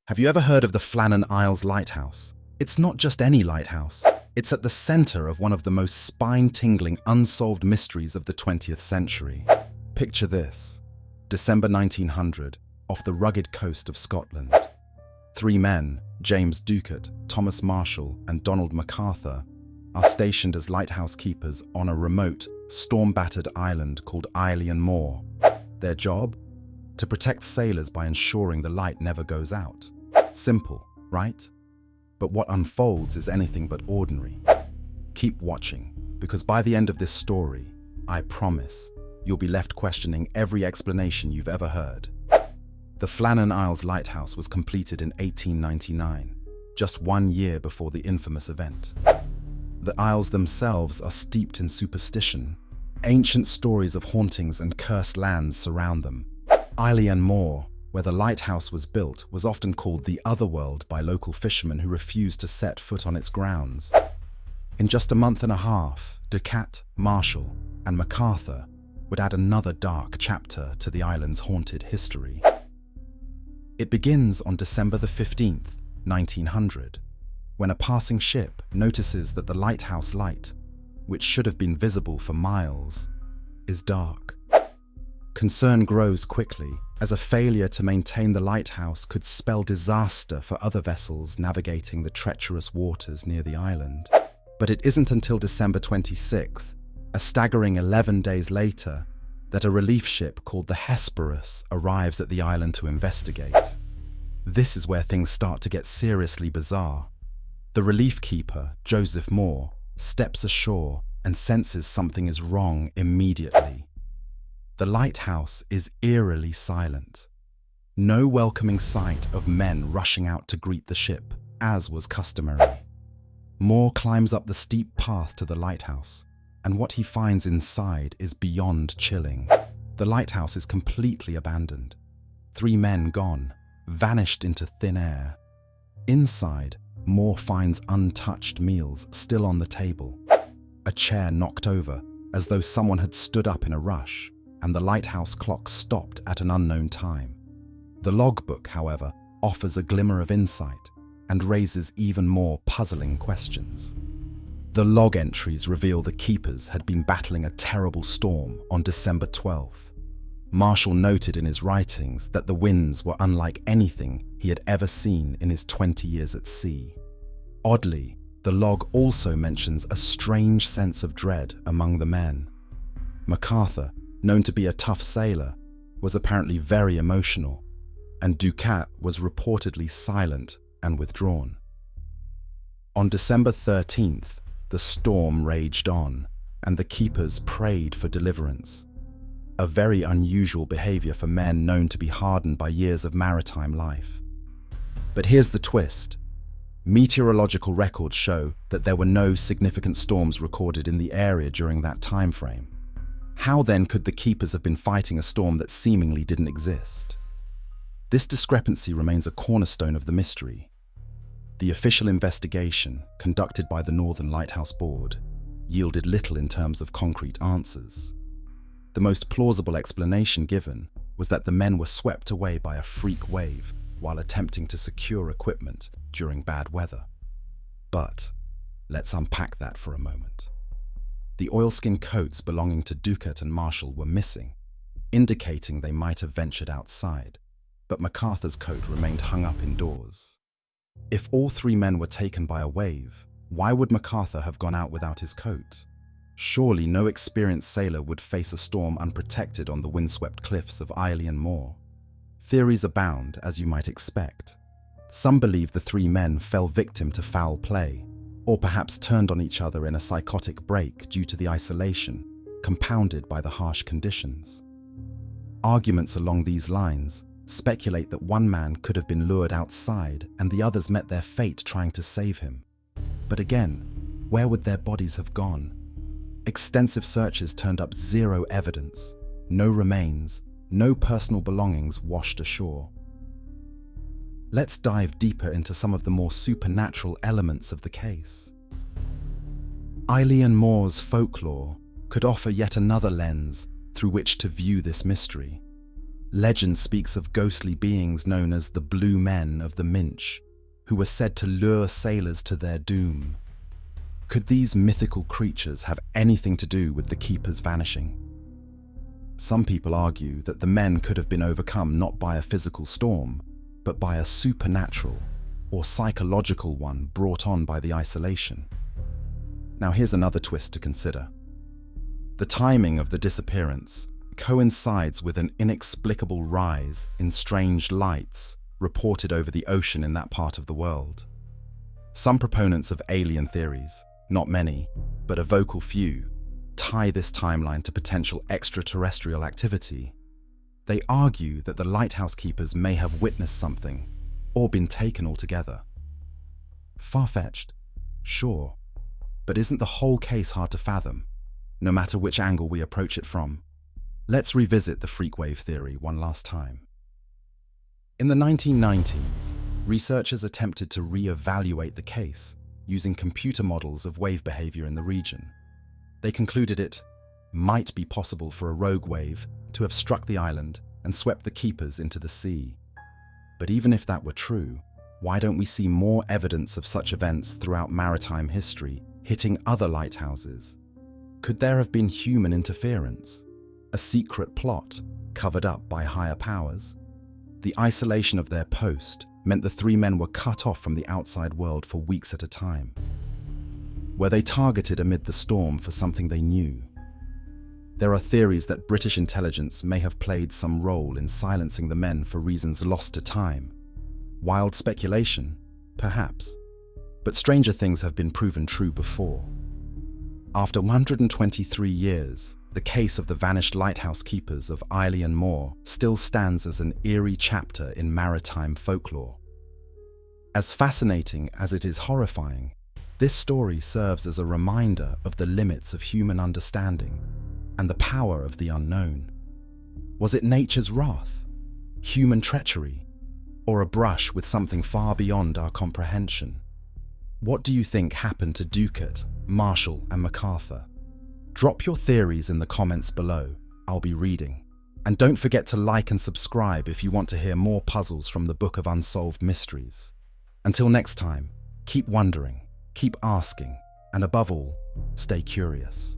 Have you ever heard of the Flannan Isles Lighthouse? It's not just any lighthouse. It's at the center of one of the most spine-tingling unsolved mysteries of the 20th century. Picture this. December 1900, off the rugged coast of Scotland. Three men, James Ducat, Thomas Marshall, and Donald MacArthur, are stationed as lighthouse keepers on a remote, storm-battered island called Eilean Mòr. Their job? To protect sailors by ensuring the light never goes out. Simple, right? But what unfolds is anything but ordinary. Keep watching, because by the end of this story, I promise, you'll be left questioning every explanation you've ever heard. The Flannan Isles Lighthouse was completed in 1899, just 1 year before the infamous event. The Isles themselves are steeped in superstition. Ancient stories of hauntings and cursed lands surround them. Eilean Mòr, where the lighthouse was built, was often called the Otherworld by local fishermen who refused to set foot on its grounds. In just a month and a half, Ducat, Marshall, and MacArthur would add another dark chapter to the island's haunted history. It begins on December the 15th, 1900, when a passing ship notices that the lighthouse light, which should have been visible for miles, is dark. Concern grows quickly, as a failure to maintain the lighthouse could spell disaster for other vessels navigating the treacherous waters near the island. But it isn't until December 26th, a staggering 11 days later, that a relief ship called the Hesperus arrives at the island to investigate. This is where things start to get seriously bizarre. The relief keeper, Joseph Moore, steps ashore and senses something is wrong immediately. The lighthouse is eerily silent. No welcoming sight of men rushing out to greet the ship, as was customary. Moore climbs up the steep path to the lighthouse, and what he finds inside is beyond chilling. The lighthouse is completely abandoned. 3 men gone, vanished into thin air. Inside, Moore finds untouched meals still on the table. A chair knocked over, as though someone had stood up in a rush, and the lighthouse clock stopped at an unknown time. The logbook, however, offers a glimmer of insight and raises even more puzzling questions. The log entries reveal the keepers had been battling a terrible storm on December 12th. Marshall noted in his writings that the winds were unlike anything he had ever seen in his 20 years at sea. Oddly, the log also mentions a strange sense of dread among the men. MacArthur, known to be a tough sailor, was apparently very emotional, and Ducat was reportedly silent and withdrawn. On December 13th, the storm raged on, and the keepers prayed for deliverance. A very unusual behavior for men known to be hardened by years of maritime life. But here's the twist. Meteorological records show that there were no significant storms recorded in the area during that time frame. How then could the keepers have been fighting a storm that seemingly didn't exist? This discrepancy remains a cornerstone of the mystery. The official investigation, conducted by the Northern Lighthouse Board, yielded little in terms of concrete answers. The most plausible explanation given was that the men were swept away by a freak wave while attempting to secure equipment during bad weather. But let's unpack that for a moment. The oilskin coats belonging to Ducat and Marshall were missing, indicating they might have ventured outside, but MacArthur's coat remained hung up indoors. If all 3 men were taken by a wave, why would MacArthur have gone out without his coat? Surely no experienced sailor would face a storm unprotected on the windswept cliffs of Eilean Mòr. Theories abound, as you might expect. Some believe the 3 men fell victim to foul play, or perhaps turned on each other in a psychotic break due to the isolation, compounded by the harsh conditions. Arguments along these lines speculate that one man could have been lured outside and the others met their fate trying to save him. But again, where would their bodies have gone? Extensive searches turned up 0 evidence, no remains, no personal belongings washed ashore. Let's dive deeper into some of the more supernatural elements of the case. Eilean Mòr's folklore could offer yet another lens through which to view this mystery. Legend speaks of ghostly beings known as the Blue Men of the Minch, who were said to lure sailors to their doom. Could these mythical creatures have anything to do with the keepers vanishing? Some people argue that the men could have been overcome not by a physical storm, but by a supernatural or psychological one brought on by the isolation. Now here's another twist to consider. The timing of the disappearance coincides with an inexplicable rise in strange lights reported over the ocean in that part of the world. Some proponents of alien theories, not many, but a vocal few, tie this timeline to potential extraterrestrial activity. They argue that the lighthouse keepers may have witnessed something or been taken altogether. Far-fetched? Sure. But isn't the whole case hard to fathom, no matter which angle we approach it from? Let's revisit the freak wave theory one last time. In the 1990s, researchers attempted to re-evaluate the case using computer models of wave behavior in the region. They concluded it might be possible for a rogue wave to have struck the island and swept the keepers into the sea. But even if that were true, why don't we see more evidence of such events throughout maritime history, hitting other lighthouses? Could there have been human interference? A secret plot covered up by higher powers? The isolation of their post meant the three men were cut off from the outside world for weeks at a time. Were they targeted amid the storm for something they knew? There are theories that British intelligence may have played some role in silencing the men for reasons lost to time. Wild speculation? Perhaps. But stranger things have been proven true before. After 123 years, the case of the vanished lighthouse keepers of Eilean Mòr still stands as an eerie chapter in maritime folklore. As fascinating as it is horrifying, this story serves as a reminder of the limits of human understanding and the power of the unknown. Was it nature's wrath, human treachery, or a brush with something far beyond our comprehension? What do you think happened to Ducat, Marshall, and MacArthur? Drop your theories in the comments below. I'll be reading. And don't forget to like and subscribe if you want to hear more puzzles from the Book of Unsolved Mysteries. Until next time, keep wondering, keep asking, and above all, stay curious.